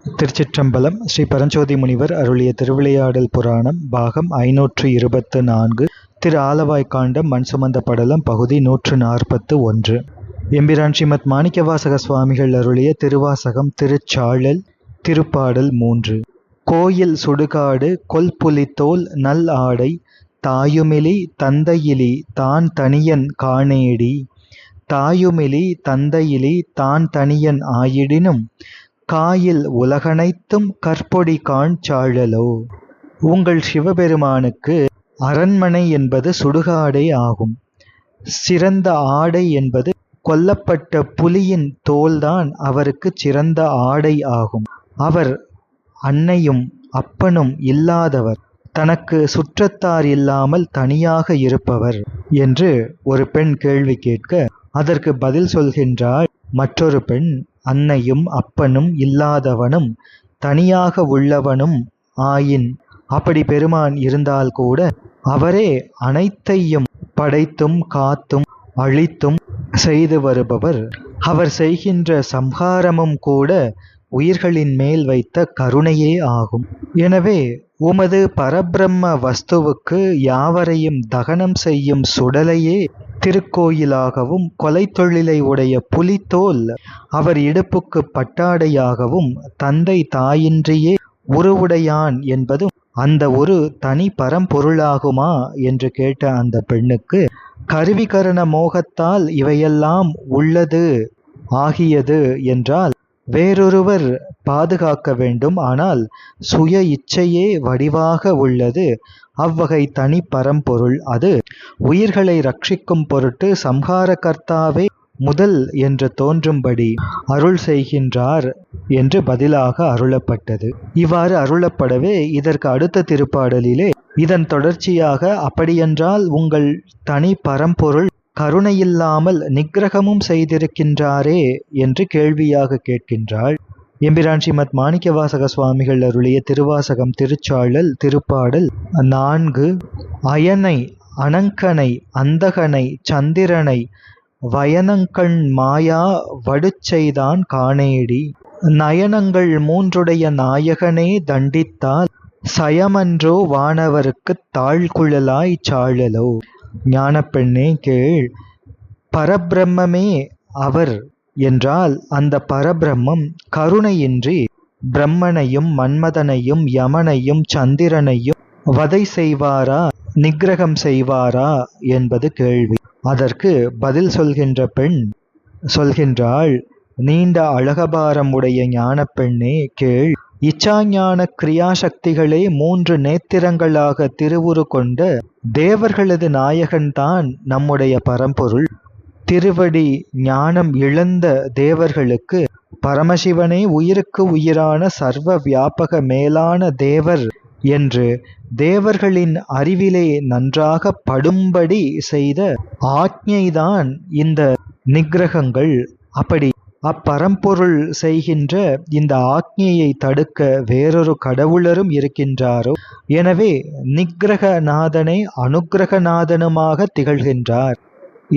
திருச்சிற்றம்பலம். ஸ்ரீ பரஞ்சோதி முனிவர் அருளிய திருவிளையாடல் புராணம் பாகம் 524. திரு ஆலவாய்க்காண்டம் மண் சுமந்த படலம் பகுதி 141. எம்பிரான் ஸ்ரீமத் மாணிக்கவாசக சுவாமிகள் அருளிய திருவாசகம் திருச்சாழல் திருப்பாடல் 3. கோயில் சுடுகாடு கொல்புலித்தோல் நல் ஆடை தாயுமிலி தந்தையிலி தான் தனியன் காணேடி. தாயுமிலி தந்தையிலி தான் தனியன் ஆயிடினும் காயில் உலகனைத்தும் கற்பொடி காண் சாழலோ. உங்கள் சிவபெருமானுக்கு அரண்மனை என்பது சுடுகாடே ஆகும். சிறந்த ஆடை என்பது கொல்லப்பட்ட புலியின் தோல்தான் அவருக்கு சிறந்த ஆடை ஆகும். அவர் அன்னையும் அப்பனும் இல்லாதவர், தனக்கு சுற்றத்தார் இல்லாமல் தனியாக இருப்பவர் என்று ஒரு பெண் கேள்வி கேட்க, அதற்கு பதில் சொல்கின்றாள் மற்றொரு பெண், அன்னையும் அப்பனும் இல்லாதவனும் தனியாக உள்ளவனும் ஆயின் அப்படி பெருமான் இருந்தால் கூட அவரே அனைத்தையும் படைத்தும் காத்தும் அழித்தும் செய்து வருபவர். அவர் செய்கின்ற சம்ஹாரமும் கூட உயிர்களின் மேல் வைத்த கருணையே ஆகும். எனவே உமது பரபிரம்ம வஸ்துவுக்கு யாவரையும் தகனம் செய்யும் சுடலையே திருக்கோயிலாகவும் கொலை தொழிலை உடைய புலித்தோல் அவர் இடுப்புக்கு பட்டாடையாகவும் தந்தை தாயின்றியே உருவுடையான் என்பதும் அந்த ஒரு தனி பரம்பொருளாகுமா என்று கேட்ட அந்த பெண்ணுக்கு, கருவிகரண மோகத்தால் இவையெல்லாம் உள்ளது ஆகியது என்றால் வேறொருவர் பாதுகாக்க வேண்டும், ஆனால் சுய இச்சையே வடிவாக உள்ளது அவ்வகை தனி பரம்பொருள். அது உயிர்களை ரட்சிக்கும் பொருட்டு சம்ஹார கர்த்தாவே முதல் என்று தோன்றும்படி அருள் செய்கின்றார் என்று பதிலாக அருளப்பட்டது. இவ்வாறு அருளப்படவே இதற்கு அடுத்த திருப்பாடலிலே இதன் தொடர்ச்சியாக, அப்படியென்றால் உங்கள் தனி பரம்பொருள் கருணையில்லாமல் நிக்கிரகமும் செய்திருக்கின்றாரே என்று கேள்வியாக கேட்கின்றாள். எம்பிரான் ஸ்ரீமத் மாணிக்கவாசக சுவாமிகள் அருளிய திருவாசகம் திருச்சாழல் திருப்பாடல் 4. அயனை அனங்கனை அந்தகனை சந்திரனை வயனங்கண் மாயா வடுச்செய்தான் காணேடி. நயனங்கள் மூன்றுடைய நாயகனே தண்டித்தால் சயமன்றோ வானவருக்கு தாழ்குழலாய் சாழலோ. ஞானப்பெண்ணே கேள், பரபிரம்மே அவர் என்றால் அந்த பரபிரம்மம் கருணையின்றி பிரம்மனையும் மன்மதனையும் யமனையும் சந்திரனையும் வதை செய்வாரா, நிக்கிரகம் செய்வாரா என்பது கேள்வி. அதற்கு பதில் சொல்கின்ற பெண் சொல்கின்றாள், நீண்ட அழகபாரம் உடைய ஞானப்பெண்ணே கேள், இச்சாஞான கிரியாசக்திகளே 3 நேத்திரங்களாக திருவுரு கொண்ட தேவர்களது நாயகன்தான் நம்முடைய பரம்பொருள். திருவடி ஞானம் இழந்த தேவர்களுக்கு பரமசிவனே உயிருக்கு உயிரான சர்வ வியாபக மேலான தேவர் என்று தேவர்களின் அறிவிலே நன்றாக படும்படி செய்த ஆக்ஞைதான் இந்த நிக்கிரகங்கள். அப்படி அப்பரம்பொருள் செய்கின்ற இந்த ஆக்ஞையை தடுக்க வேறொரு கடவுளரும் இருக்கின்றாரோ? எனவே நிக்கிரகநாதனை அனுக்கிரகநாதனுமாக திகழ்கின்றார்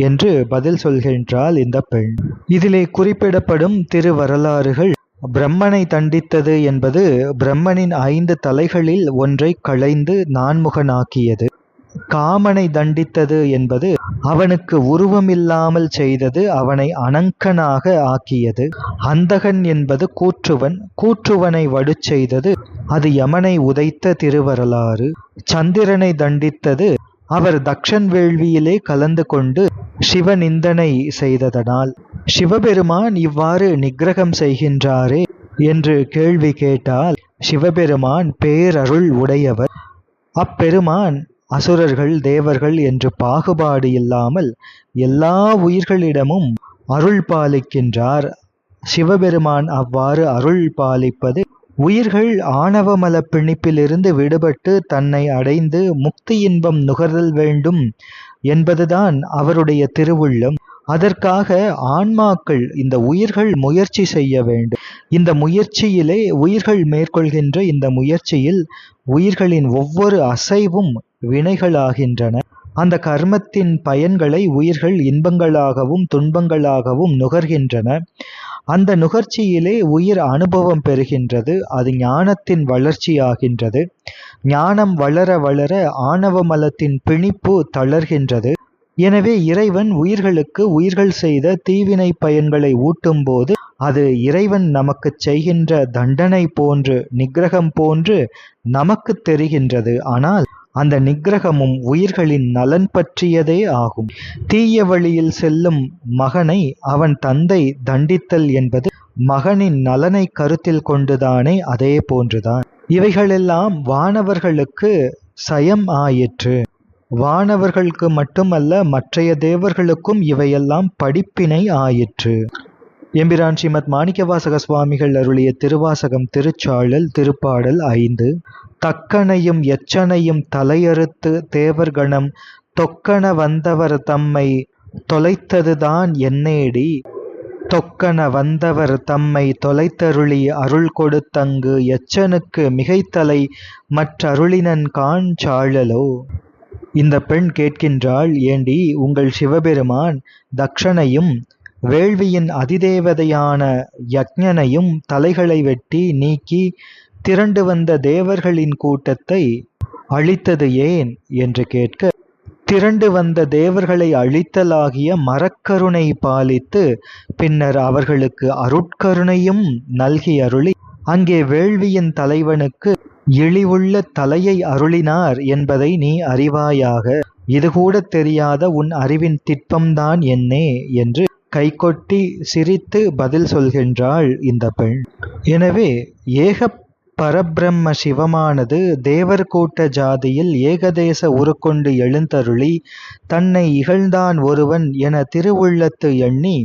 என்று பதில் சொல்கின்றாள் இந்த பெண். இதிலே குறிப்பிடப்படும் திருவரலாறுகள், பிரம்மனை தண்டித்தது என்பது பிரம்மனின் 5 தலைகளில் ஒன்றை களைந்து நான்முகனாக்கியது. காமனை தண்டித்தது என்பது அவனுக்கு உருவமில்லாமல் செய்தது, அவனை அனங்கனாக ஆக்கியது. அந்தகன் என்பது கூற்றுவன், கூற்றுவனை வடுச் செய்தது, அது யமனை உதைத்த திருவரலாறு. சந்திரனை தண்டித்தது அவர் தக்ஷன் வேள்வியிலே கலந்து கொண்டு சிவநிந்தனை செய்ததனால். சிவபெருமான் இவ்வாறு நிக்கிரகம் செய்கின்றாரே என்று கேள்வி கேட்டால், சிவபெருமான் பேரருள் உடையவர். அப்பெருமான் அசுரர்கள் தேவர்கள் என்று பாகுபாடு இல்லாமல் எல்லா உயிர்களிடமும் அருள் பாலிக்கின்றார். சிவபெருமான் அவ்வாறு அருள் பாலிப்பது உயிர்கள் ஆணவமல பிணிப்பிலிருந்து விடுபட்டு தன்னை அடைந்து முக்தி இன்பம் நுகர்தல் வேண்டும் என்பதுதான் அவருடைய திருவுள்ளம். அதற்காக ஆன்மாக்கள், இந்த உயிர்கள் முயற்சி செய்ய வேண்டும். இந்த முயற்சியிலே உயிர்கள் மேற்கொள்கின்ற இந்த முயற்சியில் உயிர்களின் ஒவ்வொரு அசைவும் வினைகளாகின்றன. அந்த கர்மத்தின் பயன்களை உயிர்கள் இன்பங்களாகவும் துன்பங்களாகவும் நுகர்கின்றன. அந்த நுகர்ச்சியிலே உயிர் அனுபவம் பெறுகின்றது. அது ஞானத்தின் வளர்ச்சியாகின்றது. ஞானம் வளர வளர ஆணவ மலத்தின் பிணிப்பு தளர்கின்றது. எனவே இறைவன் உயிர்களுக்கு உயிர்கள் செய்த தீவினை பயன்களை ஊட்டும் போது அது இறைவன் நமக்கு செய்கின்ற தண்டனை போன்று, நிக்கிரகம் போன்று நமக்கு தெரிகின்றது. ஆனால் அந்த நிக்கிரகமும் உயிர்களின் நலன் பற்றியதே ஆகும். தீய வழியில் செல்லும் மகனை அவன் தந்தை தண்டித்தல் என்பது மகனின் நலனை கருத்தில் கொண்டுதானே? அதே போன்றுதான் இவைகளெல்லாம் வானவர்களுக்கு சயம் ஆயிற்று. வானவர்களுக்கு மட்டுமல்ல, மற்றைய தேவர்களுக்கும் இவையெல்லாம் படிப்பினை ஆயிற்று. எம்பிரான் ஸ்ரீமத் மாணிக்கவாசக சுவாமிகள் அருளிய திருவாசகம் திருச்சாழல் திருப்பாடல் 5. தக்கனையும் எச்சனையும் தலையறுத்து தேவர்கணம் தொக்கன வந்தவர் தம்மை தொலைத்ததுதான் என்னேடி. தொக்கன வந்தவர் தம்மை தொலைத்தருளி அருள் கொடுத்தங்கு எச்சனுக்கு மிகைத்தலை மற்றருளினன் காண் சாழலோ. இந்த பெண் கேட்கின்றாள், ஏண்டி உங்கள் சிவபெருமான் தக்ஷனையும் வேள்வியின் அதிதேவதையான யக்ஞனையும் தலைகளை வெட்டி நீக்கி திரண்டு வந்த தேவர்களின் கூட்டத்தை அழித்தது ஏன் என்று கேட்க, திரண்டு வந்த தேவர்களை அழித்தலாகிய மரக்கருணை பாலித்து பின்னர் அவர்களுக்கு அருட்கருணையும் நல்கி அருளி அங்கே வேள்வியின் தலைவனுக்கு இழிவுள்ள தலையை அருளினார் என்பதை நீ அறிவாயாக. இதுகூட தெரியாத உன் அறிவின் திட்பம்தான் என்னே என்று கைகொட்டி சிரித்து பதில் சொல்கின்றாள் இந்த பெண். எனவே ஏக பரபிரம்ம சிவமானது தேவர் கூட்ட ஜாதியில் ஏகதேச உருக்கொண்டு எழுந்தருளி தன்னை இகழ்ந்தான் ஒருவன் என திருவுள்ளத்து எண்ணி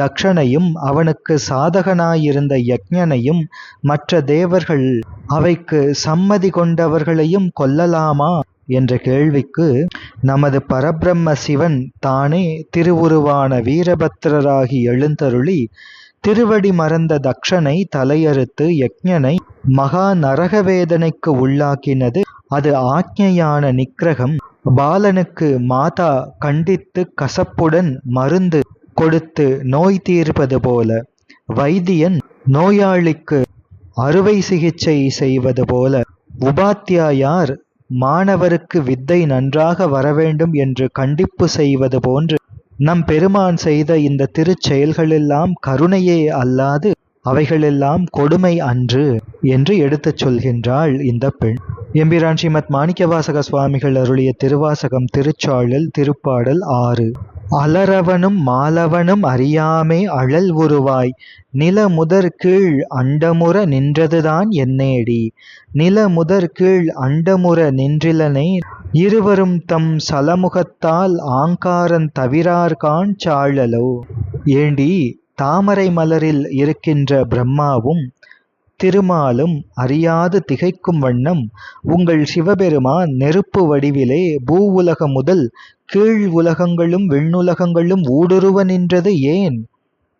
தக்ஷனையும் அவனுக்கு சாதகனாயிருந்த யக்ஞனையும் மற்ற தேவர்கள் அவைக்கு சம்மதி கொண்டவர்களையும் கொல்லலாமா என்ற கேள்விக்கு நமது பரபிரம்ம சிவன் தானே திருவுருவான வீரபத்திரராகி எழுந்தருளி திருவடி மறந்த தக்ஷனை தலையறுத்து யக்ஞனை மகா நரகவேதனைக்கு உள்ளாக்கினது அது ஆக்ஞையான நிக்கிரகம். பாலனுக்கு மாதா கண்டித்து கசப்புடன் மருந்து கொடுத்து நோய் தீர்ப்பது போல, வைத்தியன் நோயாளிக்கு அறுவை சிகிச்சை செய்வது போல, உபாத்தியாயார் மாணவருக்கு வித்தை நன்றாக வரவேண்டும் என்று கண்டிப்பு செய்வது போன்று நம் பெருமான் செய்த இந்த திருச்செயல்களெல்லாம் கருணையே அல்லாது அவைகளெல்லாம் கொடுமை அன்று என்று எடுத்துச் சொல்கின்றாள் இந்த பெண். எம்பிரான் ஸ்ரீமத் மாணிக்கவாசக சுவாமிகள் அருளிய திருவாசகம் திருச்சாழல் திருப்பாடல் 6. அலரவனும் மாலவனும் அறியாமே அழல் உருவாய் நில முதற் கீழ் அண்டமுற நின்றதுதான் என்னேடி. நில முதற் கீழ் அண்டமுற நின்றிலனே இருவரும் தம் சலமுகத்தால் ஆங்காரன் தவிரார்கான் சாழலோ. ஏண்டி, தாமரை மலரில் இருக்கின்ற பிரம்மாவும் திருமாலும் அறியாது திகைக்கும் வண்ணம் உங்கள் சிவபெருமான் நெருப்பு வடிவிலே பூ உலகம் முதல் கீழ் உலகங்களும் விண்ணுலகங்களும் ஊடுருவ நின்றது ஏன்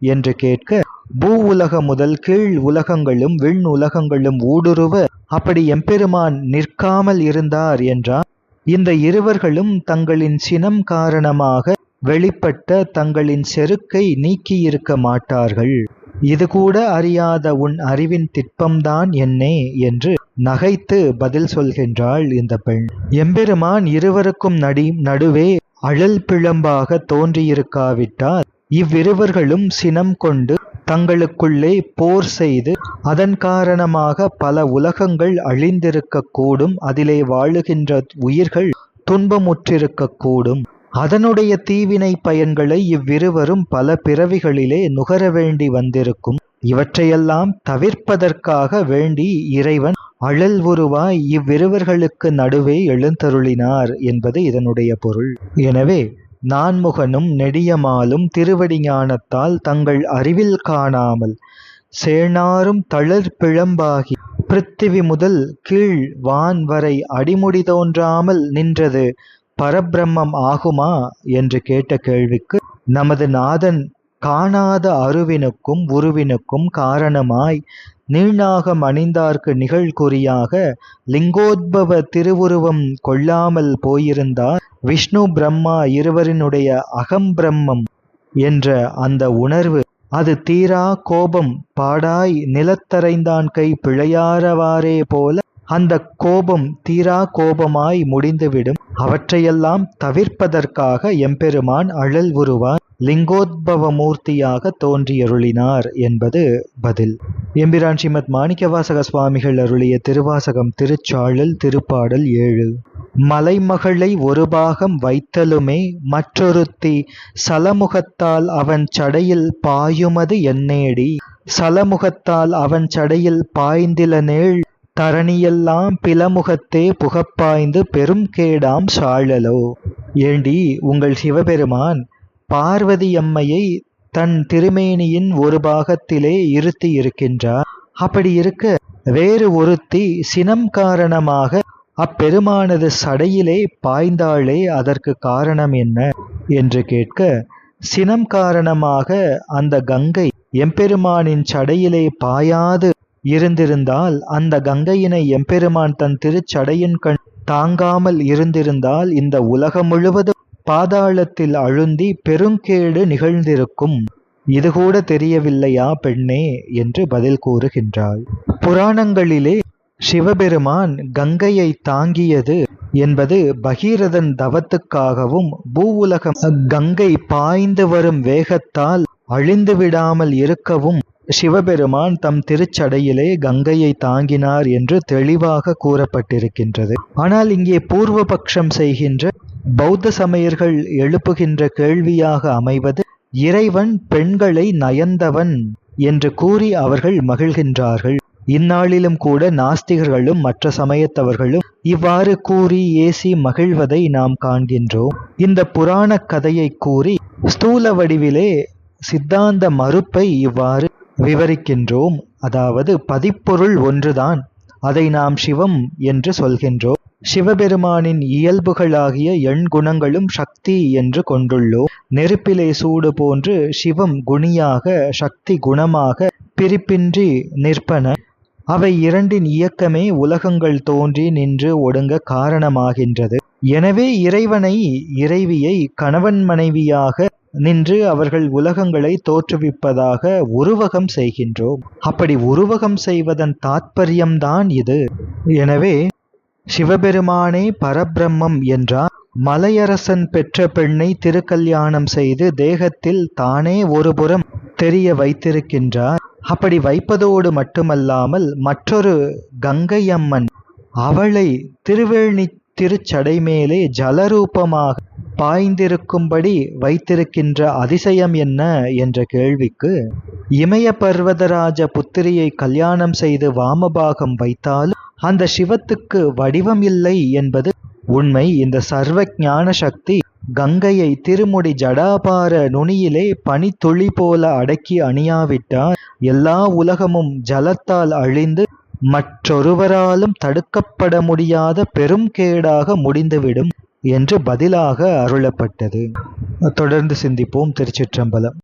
என்று கேட்க, பூ உலகம் முதல் கீழ் உலகங்களும் விண் உலகங்களும் ஊடுருவ அப்படி எம்பெருமான் நிற்காமல் இருந்தார் என்றால் இந்த இருவர்களும் தங்களின் சினம் காரணமாக வெளிப்பட்ட தங்களின் செருக்கை நீக்கியிருக்க மாட்டார்கள். இது கூட அறியாத உன் அறிவின் திட்பம்தான் என்னே என்று நகைத்து பதில் சொல்கின்றாள் இந்த பெண். எம்பெருமான் இருவருக்கும் நடுவே அழல் பிழம்பாக தோன்றியிருக்காவிட்டால் இவ்விருவர்களும் சினம் கொண்டு தங்களுக்குள்ளே போர் செய்து அதன் காரணமாக பல உலகங்கள் அழிந்திருக்கக்கூடும். அதிலே வாழுகின்ற உயிர்கள் துன்பமுற்றிருக்கக்கூடும். அதனுடைய தீவினை பயன்களை இவ்விருவரும் பல பிறவிகளிலே நுகர வேண்டி வந்திருக்கும். இவற்றையெல்லாம் தவிர்ப்பதற்காக வேண்டி இறைவன் அழல் உருவாய் இவ்விருவர்களுக்கு நடுவே எழுந்தருளினார் என்பது இதனுடைய பொருள். எனவே நான்முகனும் நெடியமாலும் திருவடி ஞானத்தால் தங்கள் அறிவில் காணாமல் சேனாரும் தளர் பிழம்பாகி பிருத்திவி முதல் கீழ் வான் வரை அடிமுடி தோன்றாமல் நின்றது பரபிரம்மம் ஆகுமா என்று கேட்ட கேள்விக்கு நமது நாதன் காணாத அருவினுக்கும் உருவினுக்கும் காரணமாய் நீழ்நாகம் அணிந்தார்க்கு நிகழ்குறியாக லிங்கோத்பவ திருவுருவம் கொள்ளாமல் போயிருந்தார் விஷ்ணு பிரம்மா இருவரினுடைய அகம் பிரம்மம் என்ற அந்த உணர்வு அது தீரா கோபம் பாடாய் நிலத்தரைந்தான் கை பிழையாரவாறே போல அந்த கோபம் தீரா கோபமாய் முடிந்துவிடும். அவற்றையெல்லாம் தவிர்ப்பதற்காக எம்பெருமான் அழல் உருவாய் லிங்கோத்பவ மூர்த்தியாக தோன்றியருளினார் என்பது பதில். எம்பிரான் ஸ்ரீமத் மாணிக்கவாசக சுவாமிகள் அருளிய திருவாசகம் திருச்சாழல் திருப்பாடல் 7. மலைமகளை ஒரு பாகம் வைத்தலுமே மற்றொருத்தி சலமுகத்தால் அவன் சடையில் பாயுமது என்னேடி சலமுகத்தால் அவன் சடையில் பாய்ந்திலனேள் தரணியெல்லாம் பிலமுகத்தே புகப்பாய்ந்து பெரும் கேடாம் சாழலோ. ஏண்டி உங்கள் சிவபெருமான் பார்வதி அம்மையை தன் திருமேனியின் ஒரு பாகத்திலே இருத்தி இருக்கின்றார். அப்படி இருக்க வேறு ஒருத்தி சினம் காரணமாக அப்பெருமானது சடையிலே பாய்ந்தாளே, அதற்கு காரணம் என்ன என்று கேட்க, சினம் காரணமாக அந்த கங்கை எம்பெருமானின் சடையிலே பாயாது இருந்திருந்தால், அந்த கங்கையினை எம்பெருமான் தன் திருச்சடையின் கண் தாங்காமல் இருந்திருந்தால் இந்த உலகம் முழுவதும் பாதாளத்தில் அழுந்தி பெருங்கேடு நிகழ்ந்திருக்கும். இதுகூட தெரியவில்லையா பெண்ணே என்று பதில் கூறுகின்றாள். புராணங்களிலே சிவபெருமான் கங்கையை தாங்கியது என்பது பகீரதன் தவத்துக்காகவும் பூவுலகம் கங்கை பாய்ந்து வரும் வேகத்தால் அழிந்து விடாமல் இருக்கவும் சிவபெருமான் தம் திருச்சடையிலே கங்கையை தாங்கினார் என்று தெளிவாக கூறப்பட்டிருக்கின்றது. ஆனால் இங்கே பூர்வபக்ஷம் செய்கின்ற பௌத்த சமயர்கள் எழுப்புகின்ற கேள்வியாக அமைவது, இறைவன் பெண்களை நயந்தவன் என்று கூறி அவர்கள் மகிழ்கின்றார்கள். இந்நாளிலும் கூட நாஸ்திகர்களும் மற்ற சமயத்தவர்களும் இவ்வாறு கூறி ஏசி மகிழ்வதை நாம் காண்கின்றோம். இந்த புராண கதையை கூறி ஸ்தூல வடிவிலே சித்தாந்த மறுப்பை இவ்வாறு விவரிக்கின்றோம். அதாவது பதிப்பொருள் ஒன்றுதான், அதை நாம் சிவம் என்று சொல்கின்றோம். சிவபெருமானின் இயல்புகளாகிய எண்குணங்களும் சக்தி என்று கொண்டுள்ளோம். நெருப்பிலே சூடு போன்று சிவம் குணியாக சக்தி குணமாக பிரிப்பின்றி நிற்பன. அவை இரண்டின் இயக்கமே உலகங்கள் தோன்றி நின்று ஒடுங்க காரணமாகின்றது. எனவே இறைவனை இறைவியை கணவன் மனைவியாக நின்று அவர்கள் உலகங்களை தோற்றுவிப்பதாக உருவகம் செய்கின்றோம். அப்படி உருவகம் செய்வதன் தாத்பரியம்தான் இது. எனவே சிவபெருமானே பரபிரம்மம் என்றார். மலையரசன் பெற்ற பெண்ணை திருக்கல்யாணம் செய்து தேகத்தில் தானே ஒருபுறம் தெரிய வைத்திருக்கின்றார். அப்படி வைப்பதோடு மட்டுமல்லாமல் மற்றொரு கங்கையம்மன் அவளை திருவேணி திருச்சடை மேலே ஜலரூபமாக பாய்ந்திருக்கும்படி வைத்திருக்கின்ற அதிசயம் என்ன என்ற கேள்விக்கு, இமய பர்வதராஜ புத்திரியை கல்யாணம் செய்து வாமபாகம் வைத்தாலும் அந்த சிவத்துக்கு வடிவம் இல்லை என்பது உண்மை. இந்த சர்வ ஞான சக்தி கங்கையை திருமுடி ஜடாபார நுனியிலே பனித்துளி போல அடக்கி அணியாவிட்டால் எல்லா உலகமும் ஜலத்தால் அழிந்து மற்றொருவராலும் தடுக்கப்பட முடியாத பெரும் கேடாக முடிந்துவிடும் என்று பதிலாக அருளப்பட்டது. தொடர்ந்து சிந்திப்போம். திருச்சிற்றம்பலம்.